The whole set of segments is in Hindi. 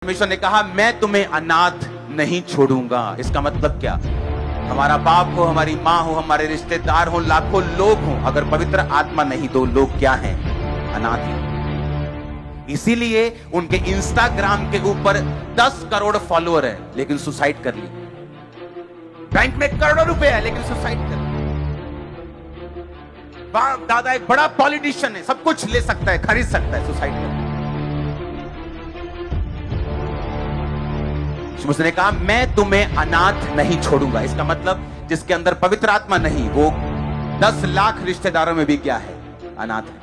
परमेश्वर ने कहा मैं तुम्हें अनाथ नहीं छोड़ूंगा। इसका मतलब क्या? हमारा बाप हो, हमारी माँ हो, हमारे रिश्तेदार हो, लाखों लोग हो, अगर पवित्र आत्मा नहीं तो लोग क्या हैं? अनाथ हैं। इसीलिए उनके इंस्टाग्राम के ऊपर 10 करोड़ फॉलोअर है लेकिन सुसाइड कर ली। बैंक में करोड़ों रुपए है लेकिन सुसाइड कर ली। बाप दादा एक बड़ा पॉलिटिशियन है, सब कुछ ले सकता है, खरीद सकता है, सुसाइड कर ली। उसने कहा मैं तुम्हें अनाथ नहीं छोड़ूंगा। इसका मतलब जिसके अंदर पवित्र आत्मा नहीं वो 10 लाख रिश्तेदारों में भी क्या है? अनाथ है।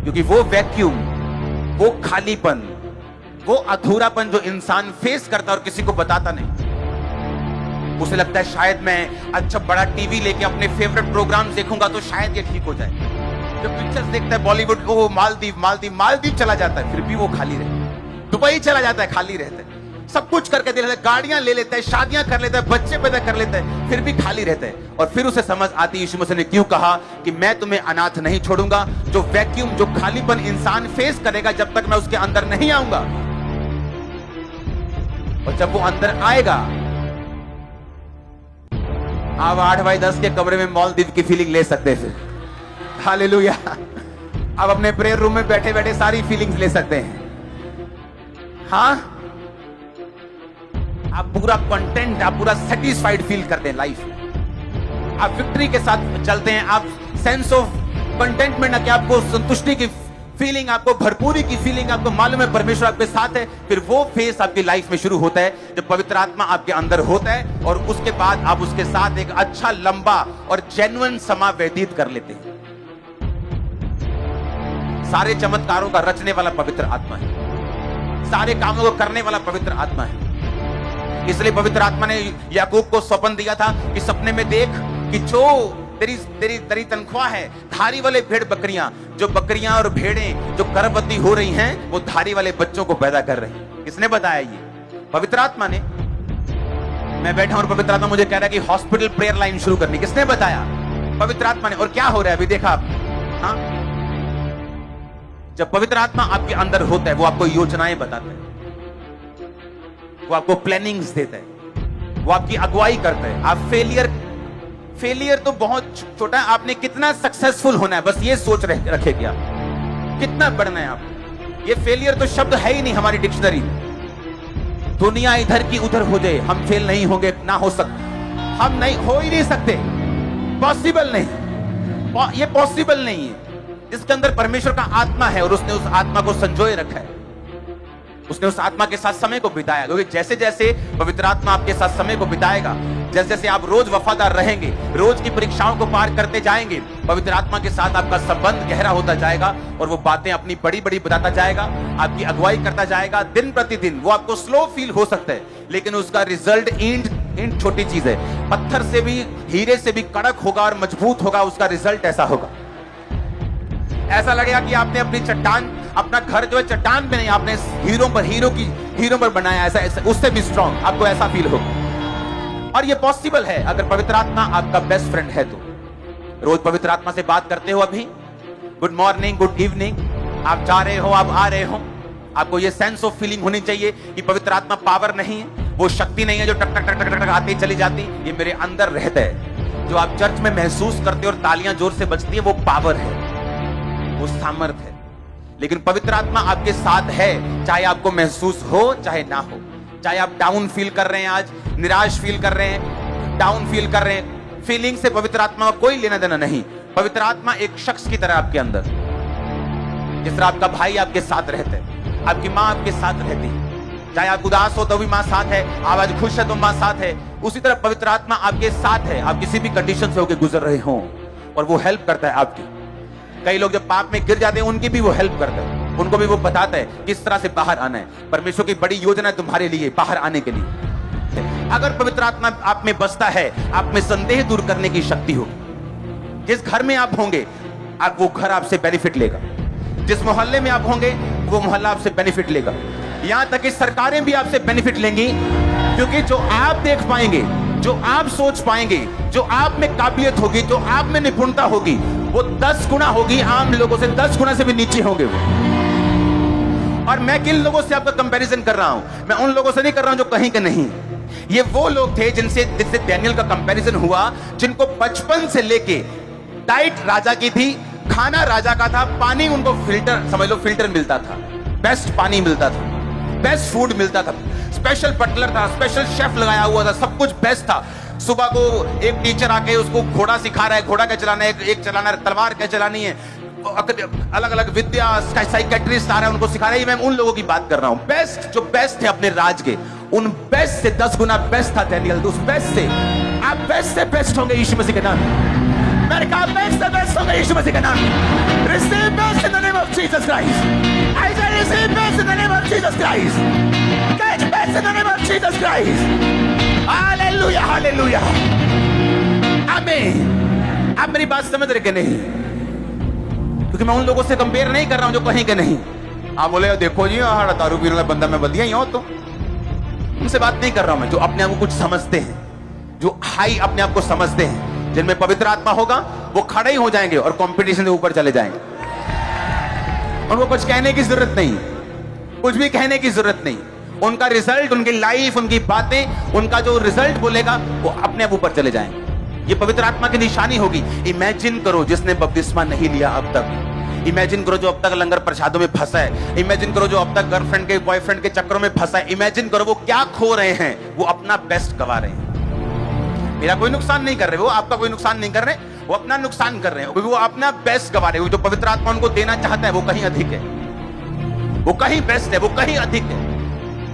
क्योंकि वो वैक्यूम, वो खालीपन, वो अधूरापन जो इंसान फेस करता है और किसी को बताता नहीं, उसे लगता है शायद मैं अच्छा बड़ा टीवी लेके अपने फेवरेट प्रोग्राम देखूंगा तो शायद ये ठीक हो जाए। जब पिक्चर्स देखता है बॉलीवुड, ओ मालदीव मालदीव मालदीव चला जाता है, फिर भी वो खाली रहता है। दुबई चला जाता है, खाली रहता है। सब कुछ करके दे लेता है, गाड़ियां ले लेता है, शादियां कर लेता है, बच्चे पैदा कर लेता है, फिर भी खाली रहता है। और फिर उसे समझ आती है यीशु मसीह ने क्यों कहा कि मैं तुम्हें अनाथ नहीं छोड़ूंगा। जो वैक्यूम, जो खालीपन इंसान फेस करेगा जब तक मैं उसके अंदर नहीं आऊंगा, और जब वो अंदर आएगा, आप 8x10 के कमरे में मालदीव की फीलिंग ले सकते हैं। हालेलुया। आप अपने प्रेयर रूम में बैठे बैठे सारी फीलिंग्स ले सकते हैं। हाँ, आप पूरा कंटेंट, आप पूरा सेटिस्फाइड फील करते हैं लाइफ में। आप विक्ट्री के साथ चलते हैं, आप सेंस ऑफ कंटेंटमेंट, ना कि आपको संतुष्टि की फीलिंग, आपको भरपूरी की फीलिंग, आपको मालूम है परमेश्वर आपके साथ है। फिर वो फेस आपकी लाइफ में शुरू होता है जब पवित्र आत्मा आपके अंदर होता है, और उसके बाद आप उसके साथ एक अच्छा लंबा और जेन्युइन समय व्यतीत कर लेते हैं। सारे चमत्कारों का रचने वाला पवित्र आत्मा है, सारे कामों को करने वाला पवित्र आत्मा है। इसलिए पवित्र आत्मा ने याकूब को स्वप्न दिया था कि सपने में देख कि जो तेरी तेरी तेरी तनख्वाह है, धारी वाले भेड़ बकरियां, जो बकरियां और भेड़ें जो गर्भवती हो रही हैं, वो धारी वाले बच्चों को पैदा कर रही हैं। किसने बताया? ये पवित्र आत्मा ने। मैं बैठा हूं, पवित्र आत्मा मुझे कह रहा है कि हॉस्पिटल प्रेयर लाइन शुरू करनी। किसने बताया? पवित्र आत्मा ने। और क्या हो रहा है अभी देखा आप? हाँ, जब पवित्र आत्मा आपके अंदर होता है वो आपको योजनाएं बताता है, वो आपको प्लानिंग्स देता है, वो आपकी अगुवाई करता है। आप फेलियर तो बहुत छोटा है, आपने कितना सक्सेसफुल होना है बस ये सोच रखे क्या, कितना बढ़ना है आप। ये फेलियर तो शब्द है ही नहीं हमारी डिक्शनरी। दुनिया इधर की उधर हो जाए, हम फेल नहीं होंगे, ना हो सकते, हम नहीं हो ही नहीं सकते, पॉसिबल नहीं, ये पॉसिबल नहीं है। इसके अंदर परमेश्वर का आत्मा है और उसने उस आत्मा को संजोए रखा है, उसने उस आत्मा के साथ समय को बिताया। क्योंकि जैसे जैसे पवित्र आत्मा आपके साथ समय को बिताएगा, जैसे जैसे आप रोज वफादार रहेंगे, रोज की परीक्षाओं को पार करते जाएंगे, पवित्र आत्मा के साथ आपका संबंध गहरा होता जाएगा और वो बातें अपनी बड़ी बड़ी बताता जाएगा, आपकी अगुवाई करता जाएगा दिन प्रतिदिन। वो आपको स्लो फील हो सकता है लेकिन उसका रिजल्ट इंड छोटी चीज है, पत्थर से भी, हीरे से भी कड़क होगा और मजबूत होगा। उसका रिजल्ट ऐसा होगा, ऐसा लगेगा कि आपने अपनी चट्टान, अपना घर जो है चट्टान पे नहीं, आपने हीरो पर बनाया, ऐसा उससे भी स्ट्रॉन्ग आपको ऐसा फील होगा। और ये पॉसिबल है अगर पवित्र आत्मा आपका बेस्ट फ्रेंड है तो। रोज पवित्र आत्मा से बात करते हो, अभी गुड मॉर्निंग, गुड इवनिंग, आप जा रहे हो, आप आ रहे हो, आपको ये सेंस ऑफ फीलिंग होनी चाहिए कि पवित्र आत्मा पावर नहीं है, वो शक्ति नहीं है जो टक टक टक टक टक आती चली जाती, ये मेरे अंदर रहता है। जो आप चर्च में महसूस करते हो और तालियां जोर से बजती है, वो पावर है, वो सामर्थ है। लेकिन पवित्र आत्मा आपके साथ है, चाहे आपको महसूस हो चाहे ना हो, चाहे आप डाउन फील कर रहे हैं, आज निराश फील कर रहे हैं, डाउन फील कर रहे हैं, फीलिंग से पवित्र आत्मा का कोई लेना देना नहीं। पवित्र आत्मा एक शख्स की तरह आपके अंदर, जिस तरह आपका भाई आपके साथ रहता है, आपकी माँ आपके साथ रहती है, चाहे आप उदास हो तो भी माँ साथ है, आप आज खुश है तो माँ साथ है, उसी तरह पवित्र आत्मा आपके साथ है। आप किसी भी कंडीशन से होकर गुजर रहे हो और वो हेल्प करता है आपकी। कई लोग जब पाप में गिर जाते हैं उनकी भी वो हेल्प करता है, उनको भी वो बताता है किस तरह से बाहर आना है। परमेश्वर की बड़ी योजना है तुम्हारे लिए बाहर आने के लिए। अगर पवित्र आत्मा आप में बसता है, आप में संदेह दूर करने की शक्ति होगी। जिस घर में आप होंगे, वो घर आपसे बेनिफिट लेगा। जिस मोहल्ले में आप होंगे, वो मोहल्ला आपसे बेनिफिट लेगा। यहां तक कि सरकारें भी आपसे बेनिफिट लेंगी, क्योंकि जो आप देख पाएंगे, जो आप सोच पाएंगे, जो आप में काबिलियत होगी, जो आप में निपुणता होगी, वो 10 गुना होगी आम लोगों से, 10 गुना से भी नीचे होंगे वो। और मैं किन लोगों से आपका कंपैरिजन कर रहा हूं? मैं उन लोगों से नहीं कर रहा हूं जो कहीं के नहीं। ये वो लोग थे जिनसे डैनियल का कंपैरिजन हुआ, जिनको बचपन से लेके डाइट राजा की थी, खाना राजा का था, पानी उनको फिल्टर, समझ लो फिल्टर मिलता था, बेस्ट पानी मिलता था, बेस्ट फूड मिलता था, स्पेशल बटलर था, स्पेशल शेफ लगाया हुआ था, सब कुछ बेस्ट था। सुबह को एक टीचर आके उसको घोड़ा सिखा रहा है, घोड़ा क्या चलाना है, एक चलाना है, तलवार क्या चलानी है, अलग अलग विद्या, साइकेट्रिस्ट आ रहे हैं उनको सिखा रहे हैं। मैं उन लोगों की बात कर रहा हूं, बेस्ट जो बेस्ट थे अपने राज के, उन बेस्ट से 10 गुना बेस्ट था डैनियल। उस बेस्ट से आप बेस्ट से बेस्ट होंगे यीशु मसीह के नाम। मैंने कहा बेस्ट से बेस्ट होंगे यीशु मसीह के नाम। Receive best in the name of Jesus Christ. I say receive best in the name of Jesus Christ. Catch best in the name of Jesus Christ. Hallelujah hallelujah amen. आप मेरी बात समझ रहे कि नहीं? क्योंकि मैं उन लोगों से कंपेयर नहीं कर रहा हूं जो कहीं के नहीं। आप बोले देखो जी हाँ दारू पीने वाला बंदा मैं बदिया ही हूं, तो उनसे बात नहीं कर रहा हूं मैं। जो अपने आप को कुछ समझते हैं, जो हाई अपने आप को समझते हैं, जिनमें पवित्र आत्मा होगा, वो खड़े ही हो जाएंगे और कंपटीशन के ऊपर चले जाएंगे। उनको कुछ कहने की जरूरत नहीं, कुछ भी कहने की जरूरत नहीं। उनका रिजल्ट, उनकी लाइफ, उनकी बातें, उनका जो रिजल्ट बोलेगा वो अपने आप ऊपर चले जाएंगे। ये पवित्र आत्मा की निशानी होगी। इमेजिन करो जिसने बपतिस्मा नहीं लिया अब तक। इमेजिन करो जो अब तक लंगर प्रसादों में फंसा है। इमेजिन करो जो अब तक गर्लफ्रेंड के बॉयफ्रेंड के चक्करों में फंसा है। इमेजिन करो वो क्या खो रहे हैं, वो अपना बेस्ट गवा रहे हैं। मेरा कोई नुकसान नहीं कर रहे, वो आपका कोई नुकसान नहीं कर रहे, वो अपना नुकसान कर रहे हैं, वो अपना बेस्ट गवा रहे हैं। जो पवित्र आत्मा उनको देना चाहता है वो कहीं अधिक है, वो कहीं बेस्ट है, वो कहीं अधिक है,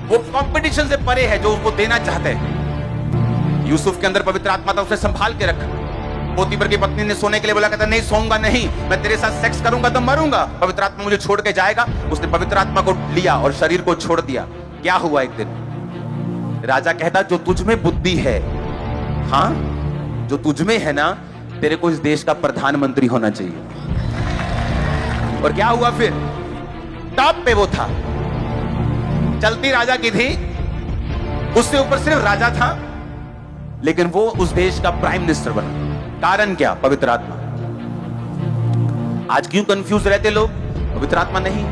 वो कंपटीशन से परे है जो उसको देना चाहते हैं। यूसुफ के अंदर पवित्र आत्मा था, उसे संभाल के रखा। पोतीफर की पत्नी ने सोने के लिए बोला, कहता नहीं सोऊंगा नहीं, मैं तेरे साथ सेक्स करूंगा तो मरूंगा, पवित्र आत्मा मुझे छोड़ के जाएगा। उसने पवित्र आत्मा को लिया और शरीर को छोड़ दिया। क्या हुआ एक दिन राजा कहता जो तुझ में बुद्धि है, हाँ जो तुझ में है ना, तेरे को इस देश का प्रधानमंत्री होना चाहिए। और क्या हुआ फिर? टॉप पे वो था, चलती राजा की थी, उससे ऊपर सिर्फ राजा था, लेकिन वो उस देश का प्राइम मिनिस्टर बना। कारण क्या? पवित्र आत्मा। आज क्यों कंफ्यूज रहते लोग? पवित्र आत्मा नहीं।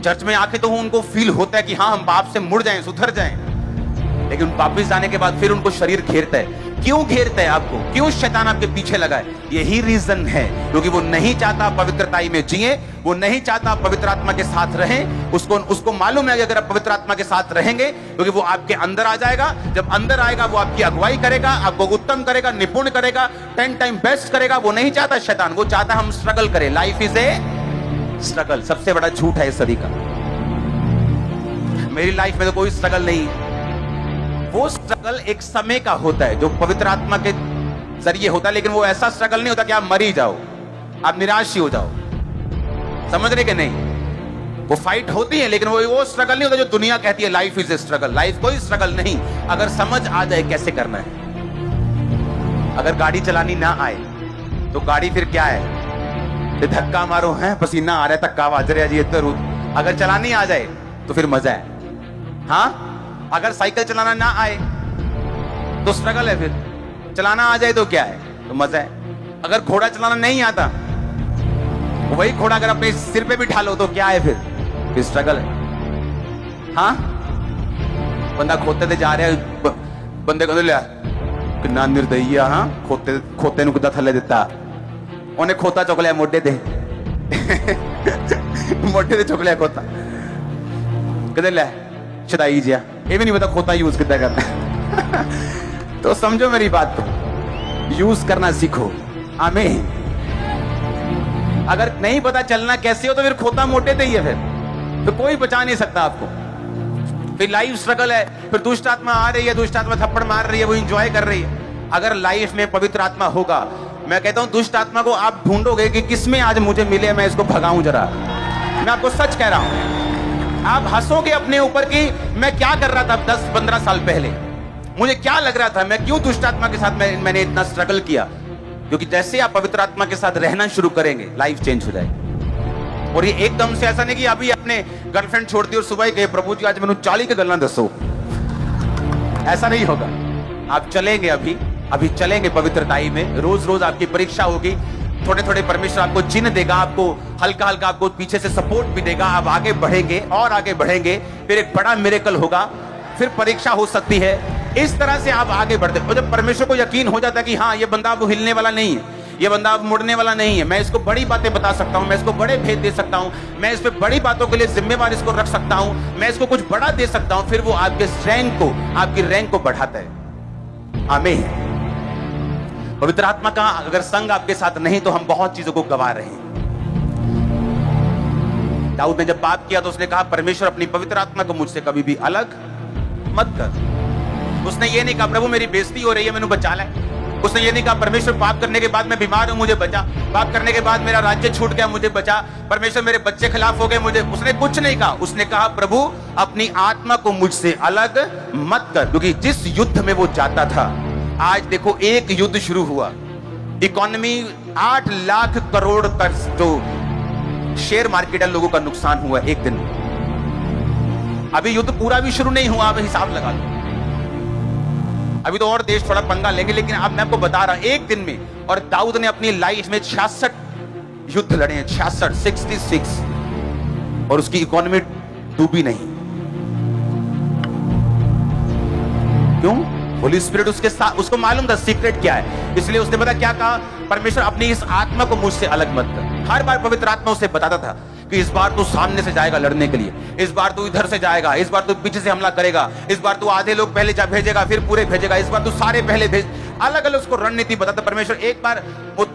चर्च में आके तो उनको फील होता है कि हाँ हम पाप से मुड़ जाएं, सुधर जाएं, लेकिन वापस आने के बाद फिर उनको शरीर घेरता है। क्यों घेरता है आपको? क्यों शैतान आपके पीछे लगा है? यही रीजन है, क्योंकि वो नहीं चाहता पवित्रताई में जिए, वो नहीं चाहता पवित्र आत्मा के साथ रहें। उसको मालूम है कि अगर आप पवित्र आत्मा के साथ रहेंगे, क्योंकि वो आपके अंदर आ जाएगा। जब अंदर आएगा वो आपकी अगुवाई करेगा, आपको उत्तम करेगा, निपुण करेगा, 10 टाइम बेस्ट करेगा। वो नहीं चाहता शैतान, वो चाहता हम स्ट्रगल करें। Life is a struggle. सबसे बड़ा झूठ है इस सदी का। मेरी लाइफ में तो कोई स्ट्रगल नहीं। वो स्ट्रगल एक समय का होता है जो पवित्र आत्मा के जरिए होता है, लेकिन वो ऐसा स्ट्रगल नहीं होता कि आप मर ही जाओ, आप निराश ही हो जाओ। समझ रहे कि नहीं? वो फाइट होती है, लेकिन वो स्ट्रगल नहीं होता जो दुनिया कहती है life is a struggle. Life कोई स्ट्रगल नहीं, अगर समझ आ जाए कैसे करना है। अगर गाड़ी चलानी ना आए तो गाड़ी फिर क्या है? धक्का मारो, है पसीना आ रहा है, धक्का बाज रहा है जी इधर। अगर चलानी आ जाए तो फिर मजा है। हाँ, अगर साइकिल चलाना ना आए तो स्ट्रगल है, फिर चलाना आ जाए तो क्या है? तो मजा है। अगर घोड़ा चलाना नहीं आता, वही घोड़ा अगर अपने सिर पे बिठा लो तो क्या है? फिर स्ट्रगल है। हाँ, बंदा खोते ते जा रहा है, बंदे को लिया कितना निर्दयी। हाँ, खोते नु किदा थले दिता, उन्हें खोता चुक लिया मोढे ते मोढे ते चुक लिया खोता, किधर लिया शदाई जिया, ये भी नहीं पता खोता यूज कितना करना है। तो समझो मेरी बात को, यूज करना सीखो। आमीन। अगर नहीं पता चलना कैसे हो तो फिर खोता मोटे दे ही है, फिर तो कोई बचा नहीं सकता आपको। फिर लाइफ स्ट्रगल है, फिर दुष्ट आत्मा आ रही है, दुष्ट आत्मा थप्पड़ मार रही है, वो एंजॉय कर रही है। अगर लाइफ में पवित्र आत्मा होगा, मैं कहता हूं दुष्ट आत्मा को आप ढूंढोगे कि किसमें आज मुझे मिले, मैं इसको भगाऊं जरा। मैं आपको सच कह रहा हूं। आप हंसोगे अपने ऊपर कि मैं क्या कर रहा था 10-15 साल पहले, मुझे क्या लग रहा था, मैं क्यों दुष्ट आत्मा के साथ मैंने इतना स्ट्रगल किया। क्योंकि जैसे आप पवित्र आत्मा के साथ रहना शुरू करेंगे, लाइफ चेंज हो जाएगी। और ये एकदम से ऐसा नहीं कि अभी अपने गर्लफ्रेंड छोड़ दी और सुबह ही कहे प्रभु जी आज मैंने 40 के गल्ला दसो, ऐसा नहीं होगा। आप चलेंगे, अभी चलेंगे पवित्रताई में। रोज रोज आपकी परीक्षा होगी, थोड़े थोड़े परमेश्वर आपको चिन्ह देगा, आपको हल्का हल्का आपको पीछे से सपोर्ट भी देगा, आप आगे बढ़ेंगे और आगे बढ़ेंगे, फिर एक बड़ा मिरेकल होगा, फिर परीक्षा हो सकती है। इस तरह से आप आगे बढ़ते हो। जब परमेश्वर को यकीन हो जाता है कि हाँ, ये बंदा अब हिलने वाला नहीं है, ये बंदा अब मुड़ने वाला नहीं है, मैं इसको बड़ी बातें बता सकता हूं, मैं इसको बड़े भेद दे सकता हूं, मैं इस पे बड़ी बातों के लिए जिम्मेवार इसको रख सकता हूं, मैं इसको कुछ बड़ा दे सकता हूं, फिर वो आपके रैंक को, आपकी रैंक को बढ़ाता है। आमीन। पवित्र आत्मा का अगर संग आपके साथ नहीं तो हम बहुत चीजों को गवा रहे हैं। दाऊद ने जब पाप किया तो उसने कहा, परमेश्वर अपनी पवित्र आत्मा को मुझसे कभी भी अलग मत कर। उसने ये नहीं कहा, प्रभु मेरी बेइज्जती हो रही है, मैंने बचा ले। उसने ये नहीं कहा, परमेश्वर पाप करने के बाद मैं बीमार हूं, मुझे बचा। पाप करने के बाद मेरा राज्य छूट गया, मुझे बचा। परमेश्वर मेरे बच्चे खिलाफ हो गए, मुझे। उसने कुछ नहीं कहा। उसने कहा, प्रभु अपनी आत्मा को मुझसे अलग मत कर। क्योंकि जिस युद्ध में वो जाता था, आज देखो एक युद्ध शुरू हुआ, इकोनॉमी 8 लाख करोड़ का जो शेयर मार्केट है लोगों का नुकसान हुआ एक दिन में। अभी युद्ध पूरा भी शुरू नहीं हुआ, आप हिसाब लगा लो। अभी तो और देश थोड़ा पंगा लेंगे, लेकिन अब मैं आपको बता रहा एक दिन में। और दाऊद ने अपनी लाइफ में 66 युद्ध लड़े हैं, 66 और उसकी इकोनॉमी डूबी नहीं। क्यों? होली स्पिरिट उसके साथ, उसको मालूम था सीक्रेट क्या है, इसलिए उसने पता क्या कहा, परमेश्वर अपनी इस आत्मा को मुझसे अलग मत कर। हर बार पवित्र आत्मा उसे बताता था कि इस बार तू सामने से जाएगा लड़ने के लिए, इस बार तू इधर से जाएगा, इस बार तू पीछे से हमला करेगा, इस बार तू आधे लोग पहले जा भेजेगा, फिर पूरे भेजेगा, इस बार तू सारे पहले भेज। अलग अलग उसको रणनीति बताता परमेश्वर। एक बार वो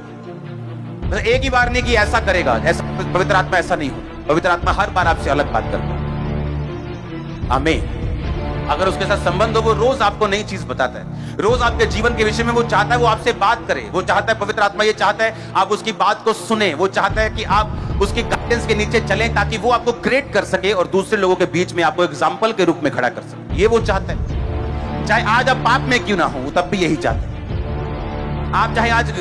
एक ही बार नहीं कि ऐसा करेगा, ऐसा पवित्र आत्मा ऐसा नहीं हो। पवित्र आत्मा हर बार आपसे अलग बात करता है। आमीन। अगर उसके साथ संबंध हो, वो रोज आपको नई चीज बताता है, रोज आपके जीवन के विषय में वो चाहता है, वो आपसे बात करे, वो चाहता है, पवित्र आत्मा ये चाहता है आप उसकी बात को सुने, वो चाहता है कि आप उसकी गाइडेंस के नीचे चलें, ताकि वो आपको क्रिएट कर सके और दूसरे लोगों के बीच में आपको एग्जाम्पल के रूप में खड़ा कर सके। ये वो चाहता है। चाहे आज आप पाप में क्यों ना हो, तब भी यही चाहता है। आप चाहे आज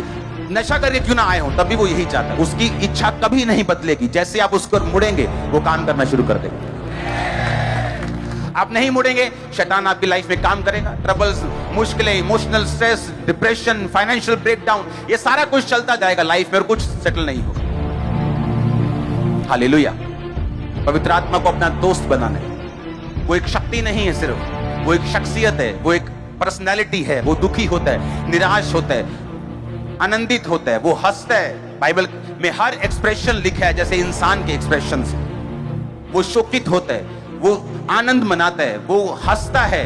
नशा करके क्यों ना आए हो, तब भी वो यही चाहता है। उसकी इच्छा कभी नहीं बदलेगी। जैसे आप उसको मुड़ेंगे, वो काम करना शुरू कर देगा। आप नहीं मुड़ेंगे, शैतान आपकी लाइफ में काम करेगा। ट्रबल्स, मुश्किलें, emotional stress, depression, financial breakdown, ये सारा कुछ चलता जाएगा लाइफ में और कुछ सेटल नहीं होगा। हालेलुया। पवित्र आत्मा को अपना दोस्त बनाना है। वो एक शक्ति नहीं है सिर्फ, वो एक शख्सियत है, वो एक पर्सनैलिटी है। वो दुखी होता है, निराश होता है, आनंदित होता है, वो हंसता है। बाइबल में हर एक्सप्रेशन लिखा है जैसे इंसान के एक्सप्रेशन से। वो शोकित होता है, वो आनंद मनाता है, वो हंसता है।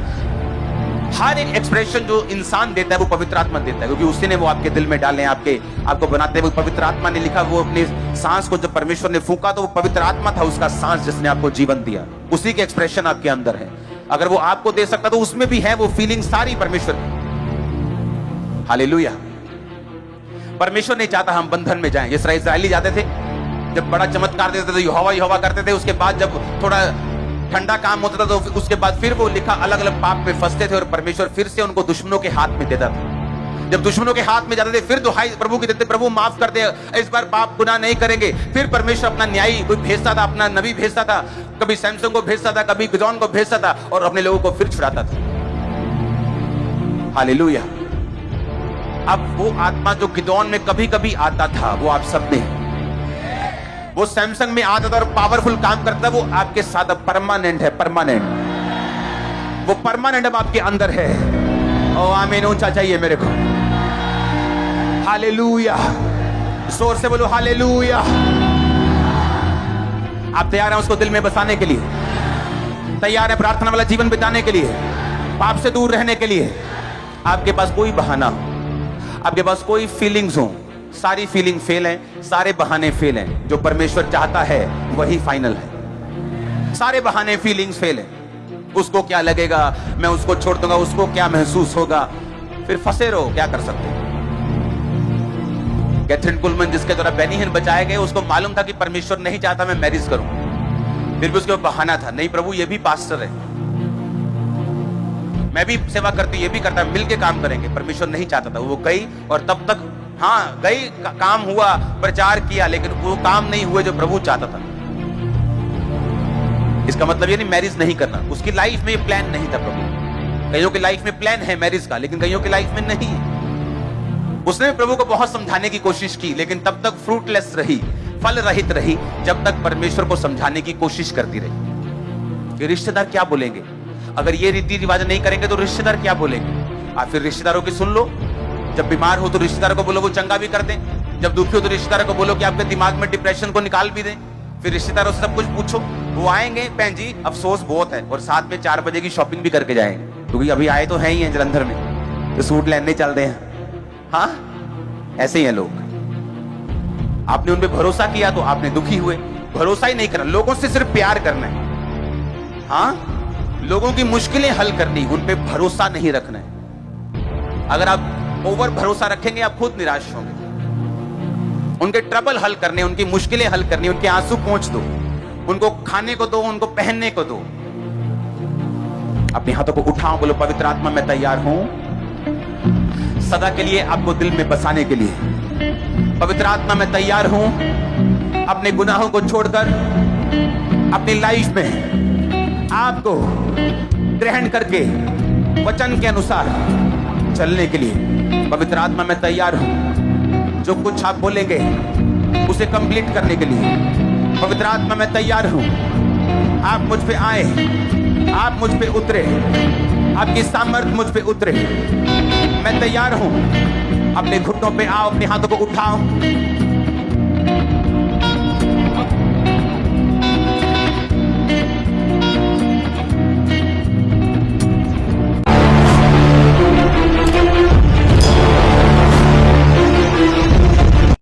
हर एक एक्सप्रेशन जो इंसान देता है वो पवित्र आत्मा देता है, क्योंकि उसी ने वो आपके दिल में डाले, आपको बनाते हुए पवित्र आत्मा ने लिखा। वो अपनी सांस को जब परमेश्वर ने फूंका तो वो पवित्र आत्मा था उसका सांस, जिसने आपको जीवन दिया। उसी के एक्सप्रेशन आपके अंदर है। अगर वो आपको दे सकता तो उसमें भी है वो फीलिंग सारी परमेश्वर की। हालेलुया। परमेश्वर नहीं चाहता हम बंधन में जाएं। इस्राएली जाते थे, जब बड़ा चमत्कार देते थे, यहोवा करते थे, उसके बाद जब थोड़ा ठंडा काम होता था तो उसके बाद फिर वो लिखा अलग अलग पाप में फंसते थे और परमेश्वर फिर से उनको दुश्मनों के हाथ में देता था। जब दुश्मनों के हाथ में जाते थे फिर दुहाई प्रभु की देते, प्रभु माफ कर दे, इस बार पाप गुनाह नहीं करेंगे। फिर परमेश्वर अपना न्यायी कोई भेजता था, अपना नबी भेजता था, कभी सैमसन को भेजता था, कभी गिदोन को भेजता था और अपने लोगों को फिर छुड़ाता था। हालेलुया। अब वो आत्मा जो गिदोन में कभी कभी आता था, वो आप सब में, वो सैमसंग में आता था और पावरफुल काम करता, वो आपके साथ अब परमानेंट है। परमानेंट, वो परमानेंट अब आपके अंदर है। ओ आमीन। ऊंचा चाहिए मेरे को। हालेलुया। जोर से बोलो हालेलुया। आप तैयार हैं उसको दिल में बसाने के लिए? तैयार है प्रार्थना वाला जीवन बिताने के लिए, पाप से दूर रहने के लिए? आपके पास कोई बहाना हो, आपके पास कोई फीलिंग्स हो, सारी फीलिंग फेल है, सारे बहाने फेल हैं। जो परमेश्वर चाहता है वही फाइनल है। सारे बहाने, फीलिंग्स फेल हैं। उसको क्या लगेगा, मैं उसको छोड़ दूंगा, उसको क्या महसूस होगा, फिर फंसे रहो। क्या कर सकते हैं? कैथरीन कुलमन, जिसके द्वारा बेनी हिन बचाए गए, उसको मालूम था कि परमेश्वर नहीं चाहता मैं मैरिज करूं, फिर भी उसके बहाना था, नहीं प्रभु ये भी पास्टर है, मैं भी सेवा करती, ये भी करता, मिलके काम करेंगे। परमेश्वर नहीं चाहता था। वो गई और तब तक हाँ गई, काम हुआ, प्रचार किया, लेकिन वो काम नहीं हुए जो प्रभु चाहता था। इसका मतलब ये नहीं मैरिज नहीं करना, उसकी लाइफ में ये प्लान नहीं था प्रभु। कईयों की लाइफ में प्लान है मैरिज का, लेकिन कईयों की लाइफ में नहीं। उसने प्रभु को बहुत समझाने की कोशिश की, लेकिन तब तक फ्रूटलेस रही, फल रहित रही, जब तक परमेश्वर को समझाने की कोशिश करती रही कि रिश्तेदार क्या बोलेंगे, अगर ये रीति रिवाज नहीं करेंगे तो रिश्तेदार क्या बोलेंगे। आप फिर रिश्तेदारों की सुन लो, जब बीमार हो तो रिश्तेदार को बोलो वो चंगा भी कर दें, जब दुखी हो तो रिश्तेदार को बोलो कि आपके दिमाग में डिप्रेशन को निकाल भी दें। फिर रिश्तेदारों से सब कुछ पूछो, वो आएंगे बहन जी अफसोस बहुत है, और साथ में 4 बजे की शॉपिंग भी करके जाएंगे, क्योंकि अभी आए तो हैं ही हैं जलंधर में, तो सूट लेने चल रहे हैं। हाँ, ऐसे ही हैं लोग। आपने उन पे भरोसा किया तो आपने दुखी हुए। भरोसा ही नहीं करना, लोगों से सिर्फ प्यार करना है। हाँ, लोगों की मुश्किलें हल करनी, उन पे भरोसा नहीं रखना है। अगर आप ओवर भरोसा रखेंगे आप खुद निराश होंगे। उनके ट्रबल हल करने, उनकी मुश्किलें हल करनी, उनके आंसू पोंछ दो, उनको खाने को दो, उनको पहनने को दो। अपने हाथों को उठाओ, बोलो पवित्र आत्मा मैं तैयार हूं सदा के लिए आपको दिल में बसाने के लिए। पवित्र आत्मा मैं तैयार हूं अपने गुनाहों को छोड़कर अपनी लाइफ में आपको ग्रहण करके वचन के अनुसार चलने के लिए। पवित्र आत्मा मैं तैयार हूं जो कुछ आप बोलेंगे उसे कंप्लीट करने के लिए। पवित्र आत्मा मैं तैयार हूं, आप मुझ पे आए, आप मुझ पे उतरे, आपकी सामर्थ मुझ पे उतरे। मैं तैयार हूं, अपने घुटनों पे आओ, अपने हाथों को उठाओ,